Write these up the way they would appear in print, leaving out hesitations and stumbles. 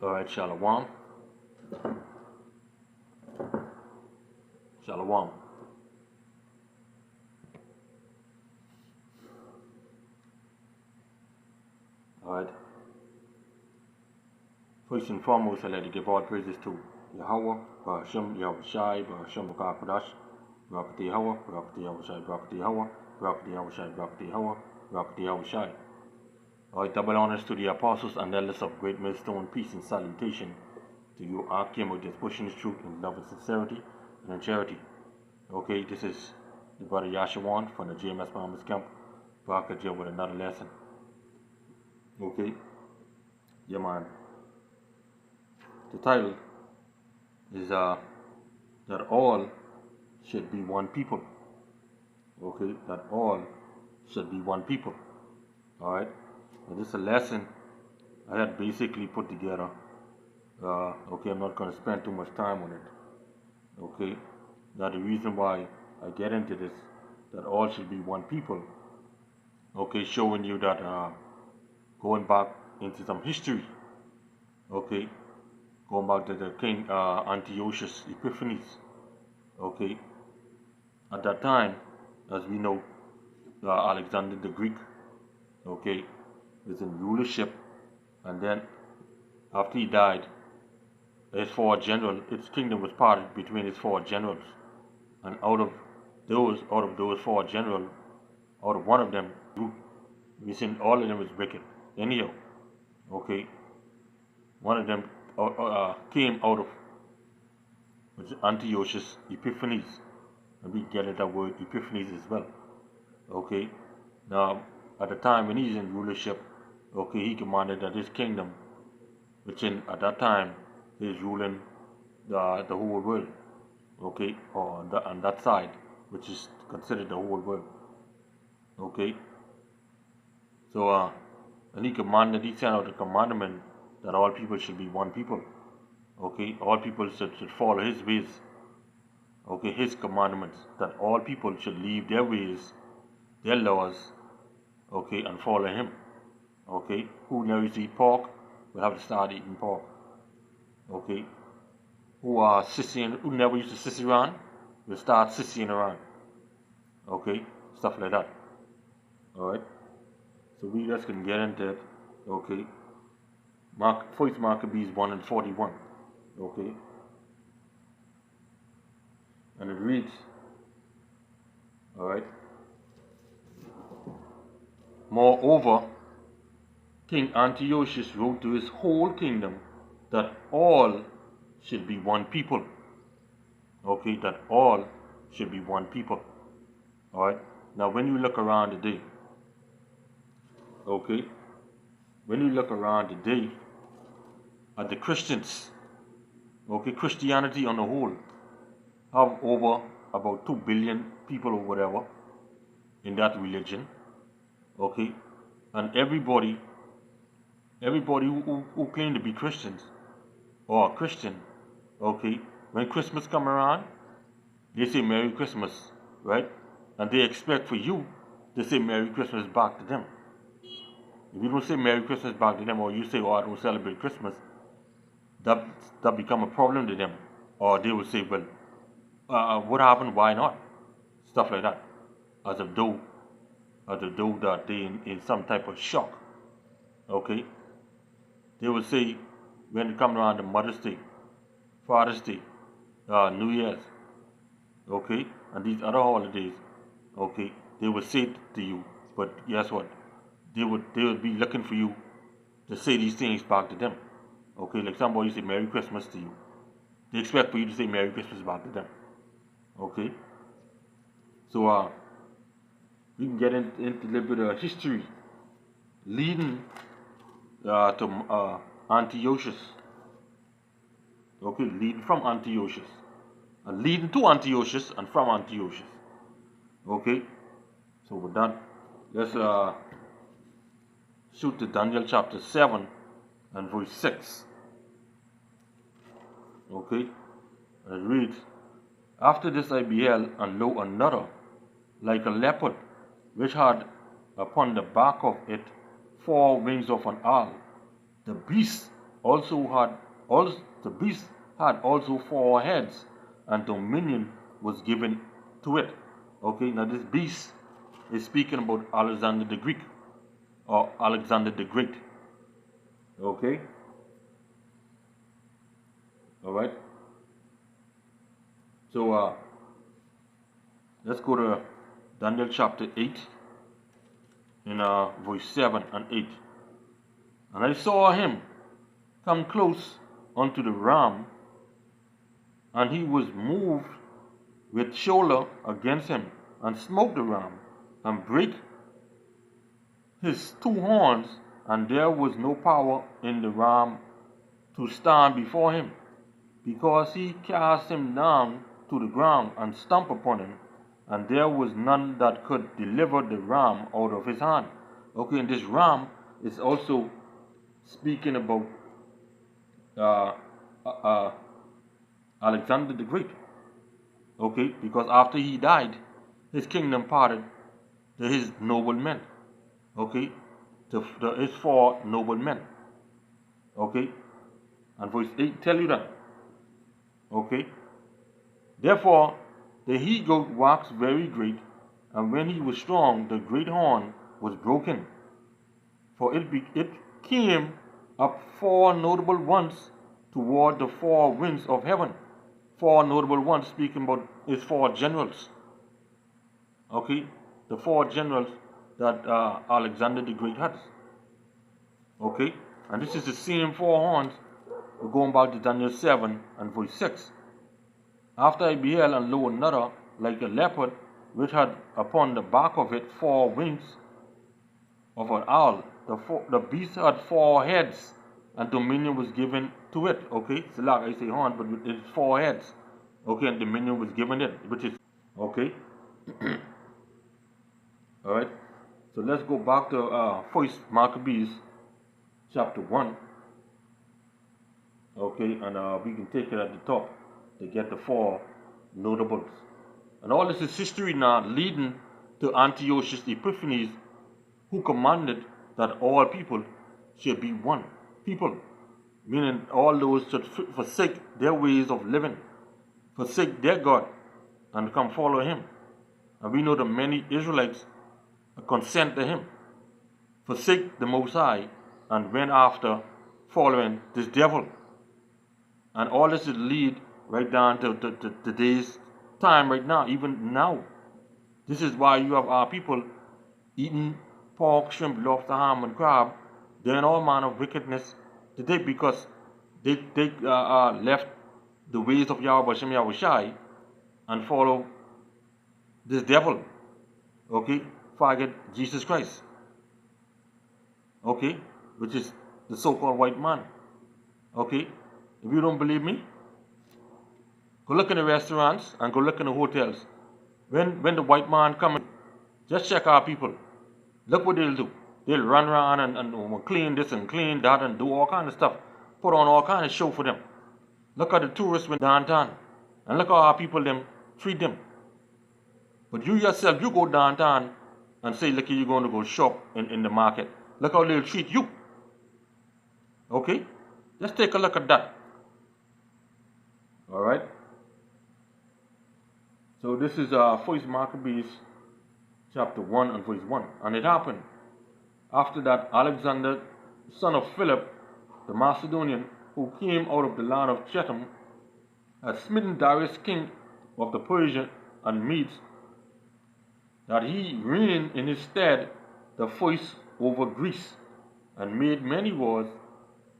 Alright, Shalom. Shalom. Alright. First and foremost, I'd like to give all praises to Yahweh, Bahasham, Yahweh Shai, Bahasham Bakar Kadash, Barakati Yahweh, Barakati Yahweh Shai, Barakati Yahweh, Barakati Yahweh Shai, Barakati Yahweh, Barakati Yahweh Shai. Alright, double honors to the apostles and elders of Great Millstone, peace and salutation to you, Akim, with this pushing the truth in love and sincerity and in charity. Okay, this is the brother Yashawan from the JMS Mamas Camp, Baraka with another lesson. Okay, yeah man. The title is that all should be one people. Okay, that all should be one people. Alright, and this is a lesson I had basically put together. Okay, I'm not going to spend too much time on it. Okay, now the reason why I get into this, that all should be one people. Okay, showing you that going back into some history. Okay, going back to the King Antiochus Epiphanes. Okay, at that time, as we know, Alexander the Greek, okay, was in rulership, and then after he died, his four generals, its kingdom was parted between his four generals, and out of those four generals, out of one of them, we seen all of them was wicked. Anyhow, okay, one of them came out of Antiochus Epiphanes, and we get that word Epiphanes as well. Okay, now at the time when he's in rulership, okay, he commanded that his kingdom, which at that time is ruling the whole world, okay, or on that side, which is considered the whole world, okay. So and he sent out a commandment that all people should be one people, okay, all people should follow his ways, okay, his commandments, that all people should leave their ways, their laws, okay, and follow him, okay. Who never used to eat pork will have to start eating pork, okay. Who never used to sissy around will start sissying around, okay, stuff like that. Alright, so we just can get into it, okay. First Maccabees 1 and 41, okay, and it reads, alright, moreover, King Antiochus wrote to his whole kingdom that all should be one people, okay, that all should be one people, alright. Now when you look around today, okay, when you look around today at the Christians, okay, Christianity on the whole have over about 2 billion people or whatever in that religion, okay, and everybody who claim to be Christians or a Christian, okay, when Christmas come around, they say Merry Christmas, right? And they expect for you to say Merry Christmas back to them. If you don't say Merry Christmas back to them, or you say, oh, I don't celebrate Christmas, that become a problem to them. Or they will say, well, what happened? Why not? Stuff like that. As if though that they in some type of shock. Okay? They will say, when it comes around to Mother's Day, Father's Day, New Year's, okay, and these other holidays, okay, they will say it to you, but guess what? They would be looking for you to say these things back to them. Okay, like somebody say Merry Christmas to you. They expect for you to say Merry Christmas back to them. Okay? So we can get into a little bit of history leading to Antiochus. Okay, leading from Antiochus. And leading to Antiochus and from Antiochus. Okay? So with that, let's shoot to Daniel chapter 7 and verse 6. Okay? And it reads, after this I beheld, and lo, another, like a leopard, which had upon the back of it 4 wings of an owl. The beast the beast had also 4 heads, and dominion was given to it. Okay, now this beast is speaking about Alexander the Greek, or Alexander the Great. Okay, all right. So let's go to Daniel chapter 8 in verse 7 and 8. And I saw him come close unto the ram, and he was moved with shoulder against him, and smote the ram, and brake his 2 horns, and there was no power in the ram to stand before him, because he cast him down to the ground and stamped upon him, and there was none that could deliver the ram out of his hand. Okay, and this ram is also speaking about Alexander the Great. Okay, because after he died, his kingdom parted to his noble men. Okay, to his 4 noble men. Okay, and verse 8 tell you that. Okay, therefore the he-goat waxed very great, and when he was strong, the great horn was broken. For it came up 4 notable ones toward the 4 winds of heaven. 4 notable ones, speaking about his 4 generals. Okay, the 4 generals that Alexander the Great had. Okay, and this is the same 4 horns. We're going back to Daniel 7 and verse 6. After I beheld, and lo, another like a leopard, which had upon the back of it 4 wings of an owl. The beast had 4 heads, and dominion was given to it. Okay, it's like I say horn, but it's 4 heads. Okay, and dominion was given it, which is okay. All right. So let's go back to First Maccabees chapter 1. Okay, and we can take it at the top to get the 4 notables. And all this is history now leading to Antiochus Epiphanes, who commanded that all people should be one people, meaning all those should forsake their ways of living, forsake their God, and come follow him. And we know that many Israelites consent to him, forsake the Most High, and went after following this devil. And all this will lead right down to today's time right now, even now. This is why you have our people eating pork, shrimp, lobster, ham, and crab, doing all manner of wickedness today, because they left the ways of Yahweh Shem Yahushai and follow this devil. Okay, forget Jesus Christ. Okay, which is the so-called white man. Okay, if you don't believe me, go look in the restaurants and go look in the hotels. When the white man comes, just check our people. Look what they'll do. They'll run around and clean this and clean that and do all kind of stuff. Put on all kind of show for them. Look at the tourists when downtown. And look how our people them treat them. But you yourself, you go downtown and say, look, you're going to go shop in the market. Look how they'll treat you. Okay? Let's take a look at that. Alright? So this is First Maccabees chapter 1 and verse 1. And it happened after that Alexander, son of Philip, the Macedonian, who came out of the land of Chetam, had smitten Darius, king of the Persian and Medes, that he reigned in his stead the first over Greece, and made many wars,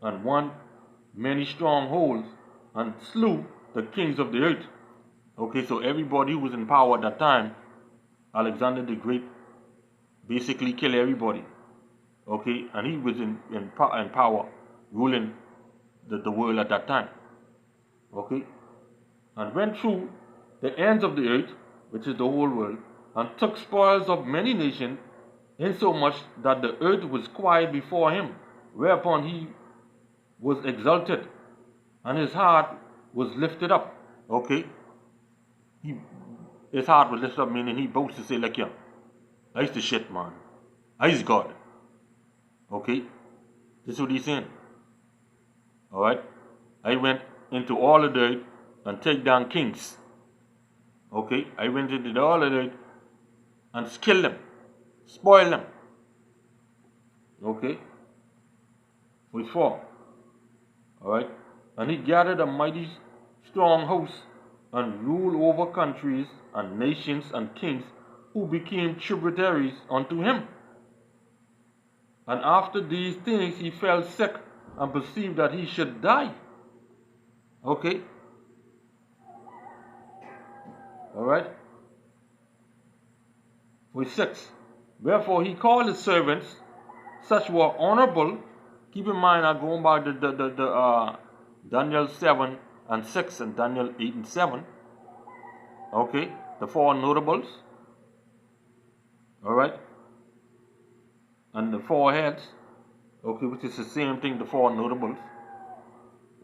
and won many strongholds, and slew the kings of the earth. Okay, so everybody who was in power at that time, Alexander the Great basically killed everybody. Okay, and he was in power, ruling the world at that time. Okay, and went through the ends of the earth, which is the whole world, and took spoils of many nations, insomuch that the earth was quiet before him, whereupon he was exalted, and his heart was lifted up. Okay, his heart was lifted up, meaning he boasts to say, like, yeah, I's the shit, man. I's God. Okay, this is what he's saying. All right. I went into all of it and take down kings. Okay. I went into all of it and kill them, spoil them. Okay. Verse 4. All right. And he gathered a mighty strong host and ruled over countries and nations and kings who became tributaries unto him. And after these things he fell sick and perceived that he should die. Okay. All right. Verse 6. Wherefore he called his servants, such were honorable. Keep in mind, I'm going back to Daniel 7 and 6 and Daniel 8 and 7. Okay. The four notables. All right. And the four heads. Okay. Which is the same thing, the four notables.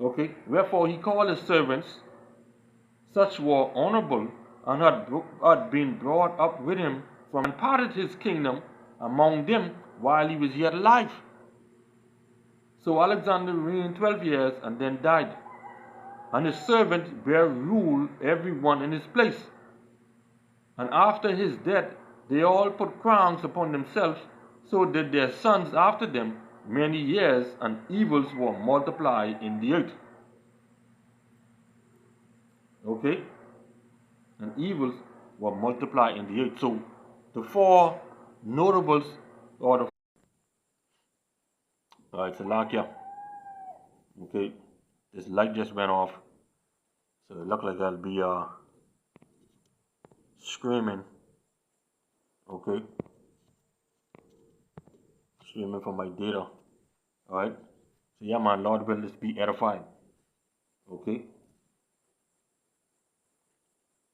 Okay. Wherefore he called his servants, such were honorable, and had been brought up with him from and parted his kingdom among them while he was yet alive. So Alexander reigned 12 years and then died. And his servants bare rule every one in his place. And after his death they all put crowns upon themselves, so did their sons after them many years, and evils were multiplied in the earth. Okay? And evils were multiplied in the earth. So the four notables, or the Salakia. Okay, this light just went off, so it looked like I'll be screaming. Okay, screaming for my data. All right. So yeah, man, Lord will this be edified. Okay.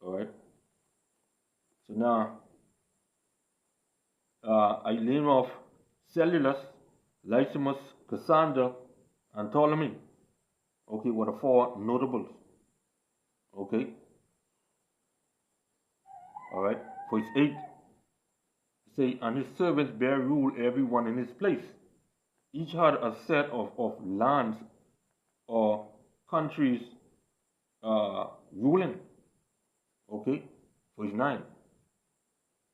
All right. So now, I name of Cellulus, Lysimus, Cassander, and Ptolemy. Okay, were the four notables. Okay. All right. Verse 8 say, and his servants bare rule every one in his place. Each had a set of lands or countries ruling. Okay. Verse 9.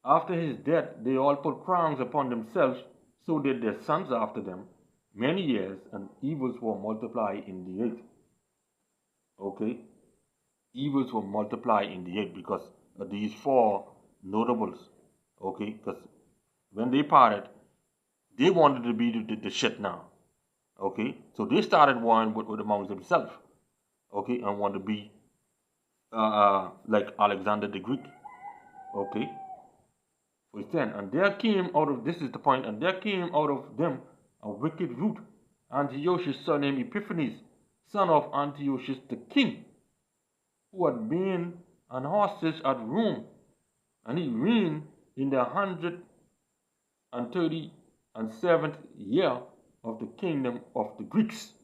After his death, they all put crowns upon themselves, so did their sons after them, many years, and evils were multiplied in the earth. Okay? Evils were multiplied in the earth because of these four notables. Okay? Because when they parted, they wanted to be the shit now. Okay? So they started warring with amongst themselves. Okay? And wanted to be like Alexander the Greek. Okay? Verse 10, and there came out of, this is the point, and there came out of them a wicked root, Antiochus, surnamed Epiphanes, son of Antiochus the king, who had been an hostage at Rome, and he reigned in the 137th year of the kingdom of the Greeks.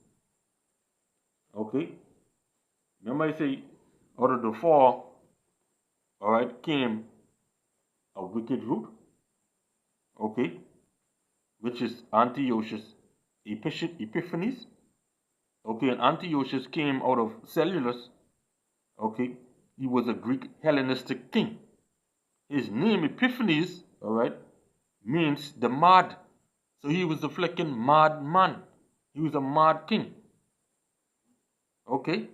Okay? Remember I say, out of the four, all right, came a wicked root. Okay? Which is Antiochus Epiphanes. Okay, and Antiochus came out of Cellulus. Okay, he was a Greek Hellenistic king. His name Epiphanes, all right, means the mad. So he was the flicking mad man. He was a mad king. Okay,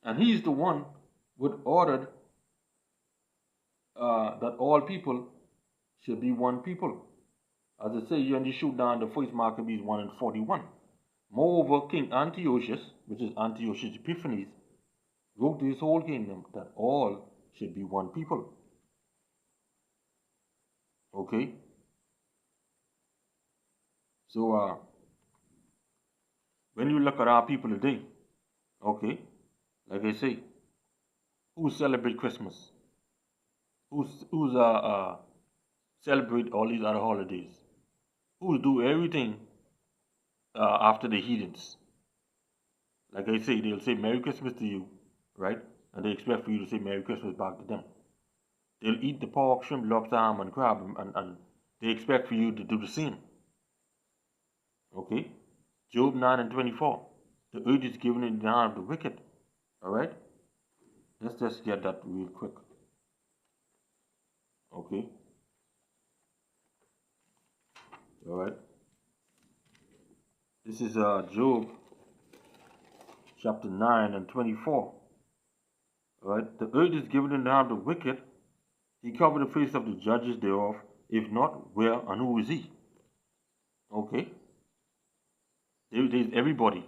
and he's the one who ordered that all people should be one people. As I say, you shoot down the first Maccabees 1 and 41. Moreover, King Antiochus, which is Antiochus Epiphanes, wrote to his whole kingdom that all should be one people. Okay? So, when you look at our people today, okay, like I say, who celebrate Christmas? Who's celebrate all these other holidays? Who do everything after the heathens? Like I say, they'll say Merry Christmas to you, right? And they expect for you to say Merry Christmas back to them. They'll eat the pork, shrimp, lobster, ham, and crab, and they expect for you to do the same. Okay? Job 9 and 24. The earth is given in the hand of the wicked. Alright? Let's just get that real quick. Okay? Alright? This is Job chapter 9 and 24. Alright? The earth is given in the hand of the wicked. He covered the face of the judges thereof. If not, where and who is he? Okay? There's everybody.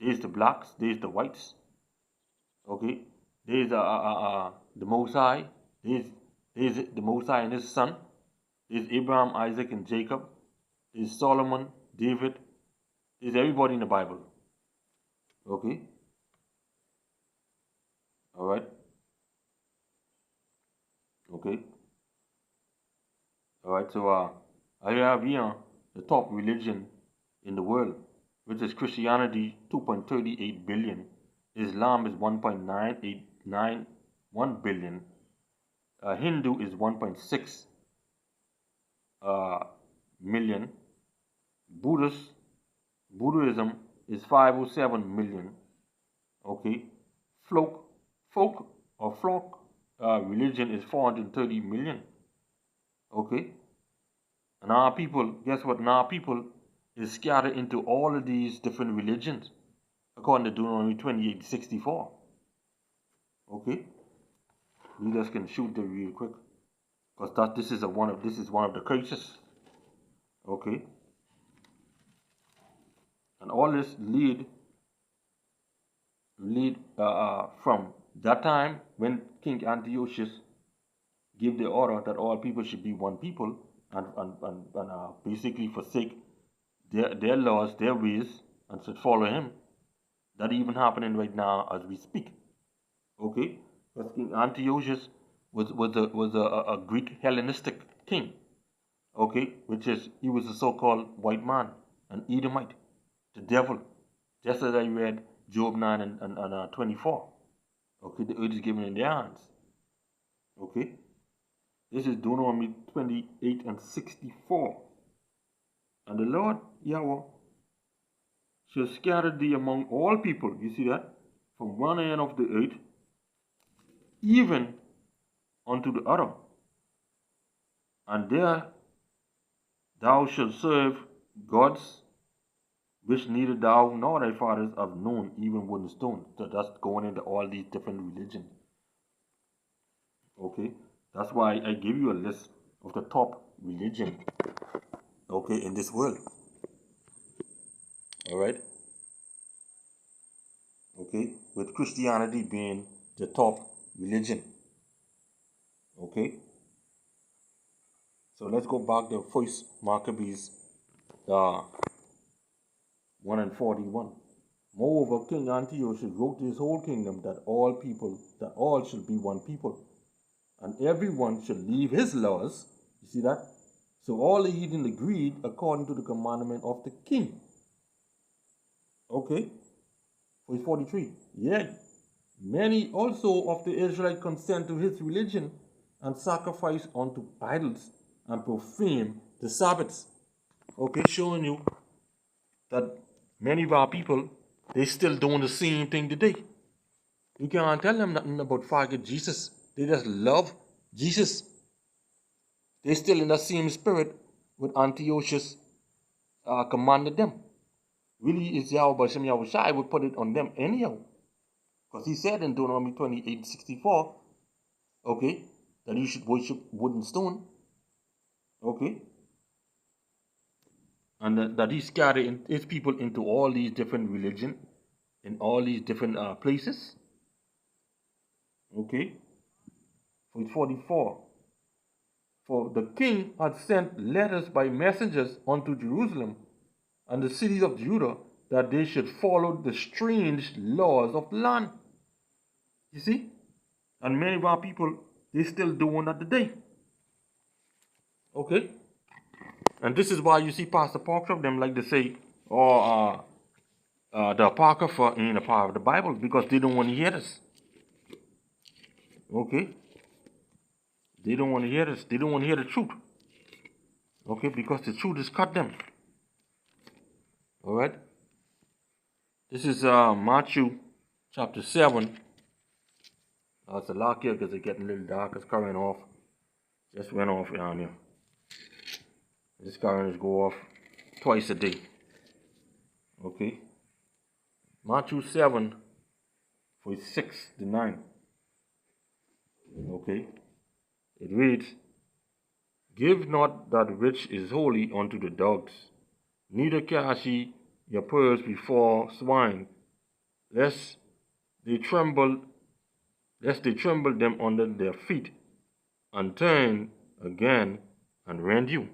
There's the blacks. There's the whites. Okay? There's the Most High. There's the Most High and his son. There's Abraham, Isaac, and Jacob. There's Solomon, David. There's everybody in the Bible. Okay? Alright? Okay? Alright, so I have here the top religion in the world, which is Christianity, 2.38 billion. Islam is 1.9891 billion. Hindu is 1.6 million. Buddhism is 507 million. Okay, flock religion is 430 million. Okay, and our people, guess what? And our people is scattered into all of these different religions, according to Deuteronomy 28:64. Okay, we just can shoot them real quick, because this is one of the curses. Okay, and all this lead from that time when King Antiochus gave the order that all people should be one people and basically forsake their laws, their ways, and should follow him. That even happening right now as we speak. Okay, because King Antiochus was a Greek Hellenistic king. Okay, which is he was a so-called white man, an Edomite, the devil, just as I read Job 9 and 24. Okay, the earth is given in their hands. Okay, this is Deuteronomy 28 and 64. And the Lord Yahweh shall scatter thee among all people. You see that? From one end of the earth, even unto the other. And there thou shalt serve gods which neither thou nor thy fathers have known, even wood and stone. So that's going into all these different religions. Okay, that's why I give you a list of the top religion. Okay, in this world. All right. Okay, with Christianity being the top religion. Okay. So let's go back to First Maccabees 1 and 41. Moreover, King Antiochus wrote to his whole kingdom that all should be one people, and everyone should leave his laws. You see that? So all the heathen agreed according to the commandment of the king. Okay. Verse 43. Yet many also of the Israelites consent to his religion and sacrifice unto idols and profane the Sabbaths. Okay, showing you that many of our people, they still doing the same thing today. You can't tell them nothing about forget Jesus. They just love Jesus. They still in the same spirit with Antiochus commanded them. Really, it's Yahweh Shem Yahweh would put it on them anyhow. Because he said in Deuteronomy 28:64, okay, that you should worship wood and stone. Okay. And that he scattered his people into all these different religions, in all these different places. Okay. Verse 44. For the king had sent letters by messengers unto Jerusalem and the cities of Judah that they should follow the strange laws of the land. You see? And many of our people, they still doing that today. Okay? And this is why you see Pastor Parker, them like to say, the Apocrypha ain't a part of the Bible, because they don't want to hear this. Okay? They don't want to hear this. They don't want to hear the truth. Okay? Because the truth has cut them. All right. This is Matthew chapter 7. It's a lock here because it's getting a little dark. It's current off. Just went off down here. This current go off twice a day. Okay. Matthew 7 for 6 to 9. Okay. It reads, Give not that which is holy unto the dogs, neither cast ye your pearls before swine, lest they tremble them under their feet, and turn again and rend you.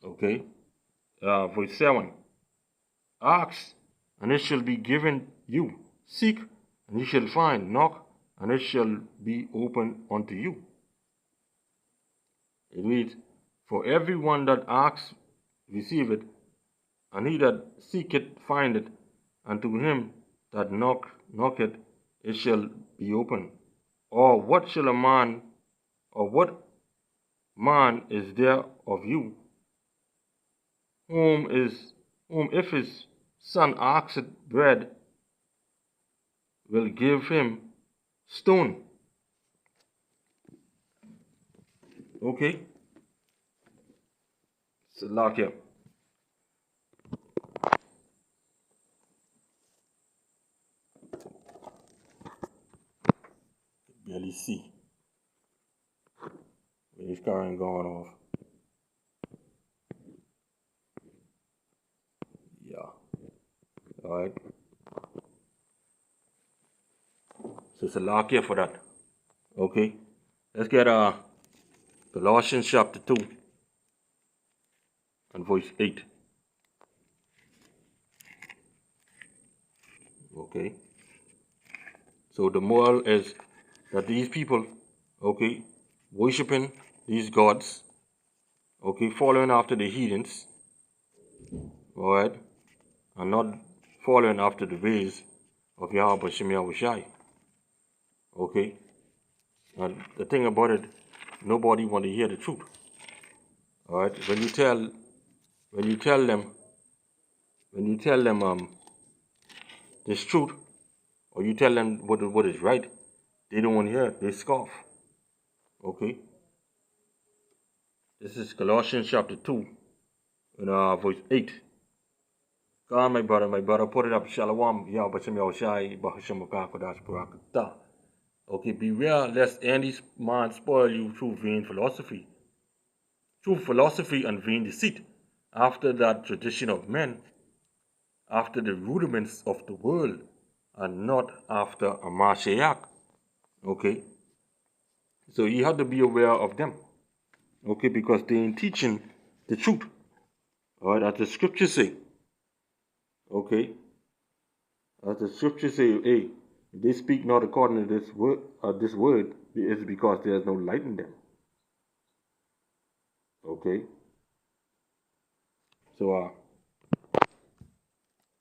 Okay. Verse 7. Ask, and it shall be given you. Seek, and ye shall find. Knock, and it shall be opened unto you. It reads, For every one that asks, receiveth, and he that seeketh, findeth, and to him that knocketh, it shall be opened. Or what man is there of you, whom if his son asketh bread, will give him stone? Okay? So lock here. Barely see. His current going off. Yeah. Alright. So it's a lock here for that. Okay. Let's get Colossians chapter 2 and verse 8. Okay. So the moral is that these people, okay, worshiping these gods, okay, following after the heathens, alright, and not following after the ways of Yahweh Shem Yahushai. Okay. And the thing about it, nobody want to hear the truth. Alright. When you tell them this truth, or you tell them what is right, they don't want to hear it. They scoff. Okay. This is Colossians chapter 2 and verse 8. God, my brother, put it up. Shalom, Yahweh Shem Yahushai, Bahashem Kodash Barakatah. Okay, beware lest any man spoil you through vain philosophy. Through philosophy and vain deceit, after that tradition of men, after the rudiments of the world, and not after a Mashiach. Okay? So you have to be aware of them. Okay, because they ain't teaching the truth. Alright, as the scriptures say. Okay? As the scriptures say, hey, if they speak not according to this word, it's because there's no light in them. Okay? So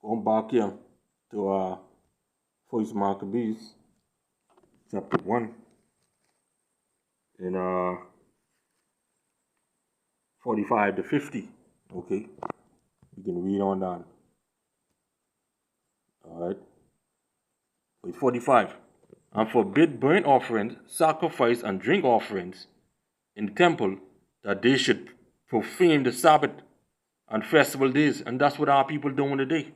going back here to First Maccabees chapter 1 and 45 to 50. Okay? You can read on down. Alright. Verse 45. And forbid burnt offerings, sacrifice, and drink offerings in the temple, that they should profane the Sabbath and festival days. And that's what our people doing today.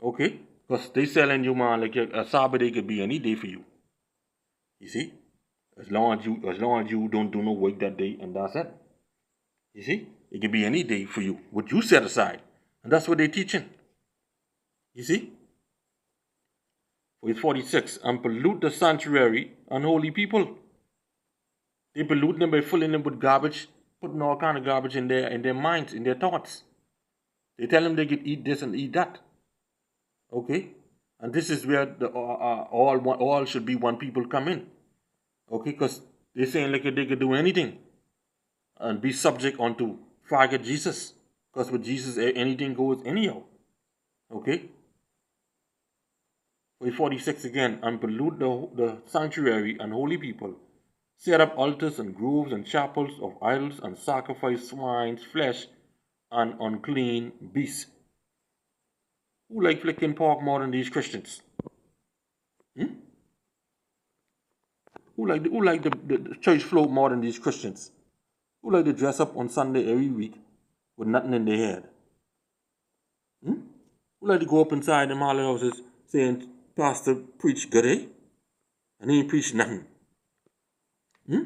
Okay? Because they selling you, man, like a Sabbath day could be any day for you. You see? As long as you don't do no work that day, and that's it. You see? It can be any day for you, what you set aside. And that's what they're teaching. You see? Verse 46, and pollute the sanctuary, unholy people. They pollute them by filling them with garbage, putting all kind of garbage in their minds, in their thoughts. They tell them they can eat this and eat that. Okay? And this is where the all should be one people come in. Okay? Because they're saying like they could do anything and be subject unto forget Jesus. Because with Jesus, anything goes anyhow. Okay? Verse 46 again, and pollute the sanctuary and holy people. Set up altars and groves and chapels of idols and sacrifice swine's flesh and unclean beasts. Who like flicking pork more than these Christians? Hmm? Who like the church float more than these Christians? Who like to dress up on Sunday every week with nothing in their head? Hmm? Who like to go up inside them holler houses saying, Pastor preach good, eh? And he ain't preach nothing. Hmm?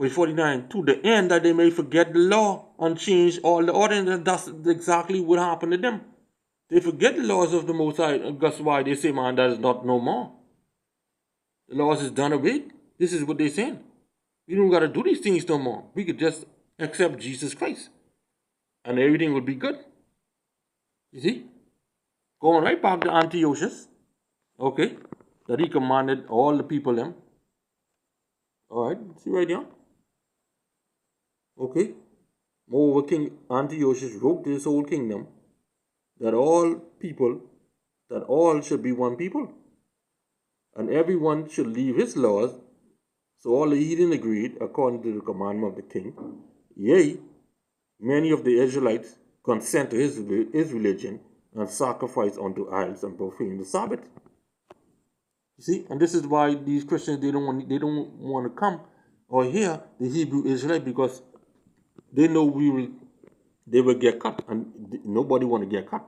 Verse 49, to the end that they may forget the law and change all the ordinances. That's exactly what happened to them. They forget the laws of the Most High. That's why they say, man, that is not no more. The laws is done away. This is what they saying. We don't got to do these things no more. We could just accept Jesus Christ. And everything would be good. You see? Going right back to Antiochus. Okay? That he commanded all the people them. Alright, see right there? Okay? Moreover, King Antiochus wrote to his whole kingdom that all should be one people, and everyone should leave his laws. So all the heathen agreed according to the commandment of the king. Yea, many of the Israelites consent to his religion and sacrifice unto idols and profane the Sabbath. You see, and this is why these Christians they don't want to come or hear the Hebrew Israelite, because they know they will get cut, and nobody want to get cut.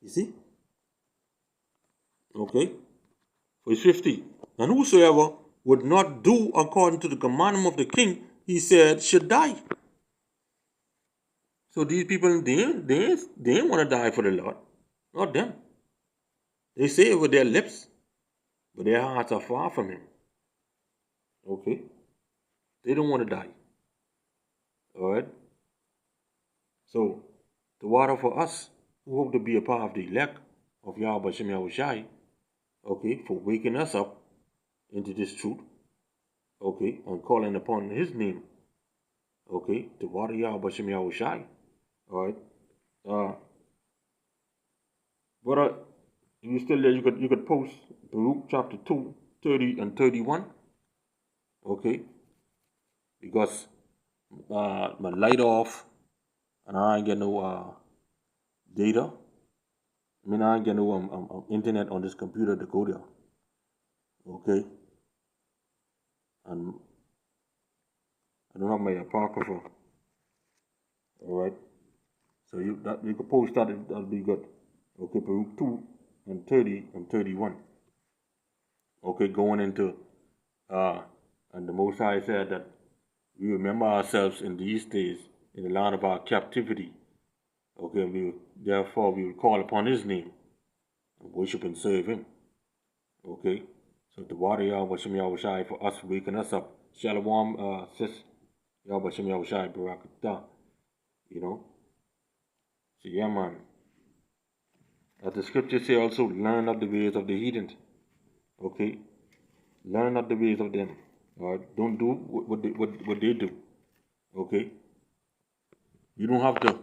You see? Okay. Verse 50. And whosoever would not do according to the commandment of the king, he said, should die. So these people, they ain't want to die for the Lord. Not them. They say it with their lips, but their hearts are far from him. Okay? They don't want to die. Alright? So, the water for us who hope to be a part of the elect of Yahweh Shem Yahushai, okay, for waking us up into this truth, okay, and calling upon his name, okay, the water Yahweh Shem Yahushai. Alright? Brother, if you still there, you could post Baruch chapter 2, 30 and 31. Okay? Because my light off and I ain't get no data. I mean, I ain't get no internet on this computer to go there. Okay? And I don't have my apocrypha. Alright? So you could post that, that'll be good. Okay, Baruch 2 and 30 and 31. Okay, going into and the Most High said that we remember ourselves in these days in the land of our captivity. Okay, therefore we will call upon his name and worship and serve him. Okay, so the water Yahweh Shem Yahushai for us waking us up. Shalom, sis. Yahweh Shem Yahushai Barakatah. You know. So yeah, man. As the scriptures say also, learn not the ways of the heathen. Okay, learn not the ways of them. Don't do what they do. Okay, you don't have to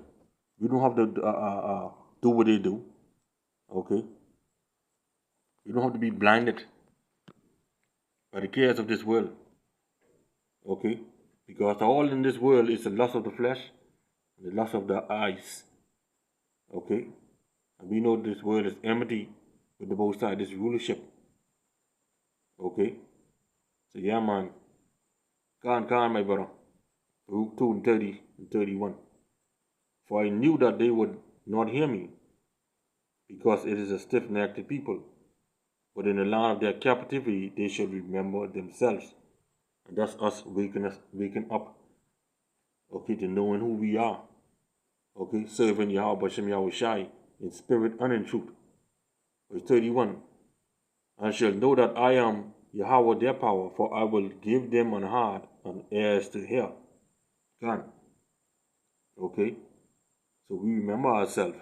do what they do. Okay, you don't have to be blinded by the cares of this world. Okay, because all in this world is the lust of the flesh, the lust of the eyes. Okay, and we know this world is enmity with the Most High, this rulership. Okay, so yeah, man. Khan, my brother. Luke 2 and 30 and 31. For I knew that they would not hear me, because it is a stiff-necked people. But in the land of their captivity they shall remember themselves. And that's us waking up, okay, to knowing who we are. Okay, serving Yahweh Shem Yahushai in spirit and in truth. Verse 31. And shall know that I am Yahweh their power, for I will give them an heart and ears to hear. God. Okay? So we remember ourselves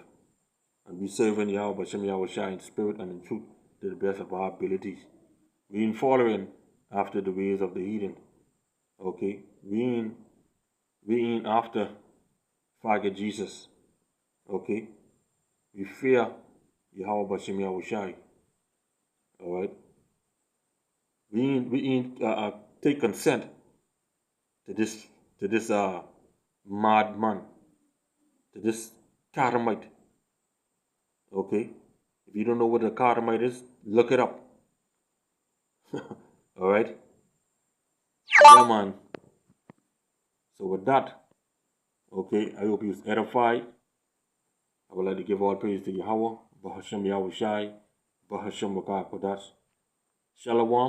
and we serving Yahweh Shem Yahushai in spirit and in truth to the best of our abilities. We ain't following after the ways of the heathen. Okay? We ain't after forget Jesus. Okay? We fear Yahweh Shem Yahushai. Alright? We ain't take consent to to this madman, to this Catamite. Okay, if you don't know what a Catamite is, look it up. All right, yeah, man. So with that, okay, I hope you was edified. I would like to give all praise to Yahweh, Bahashem Yahweh Shai, Bahashem Wakah Kodash. Shalom.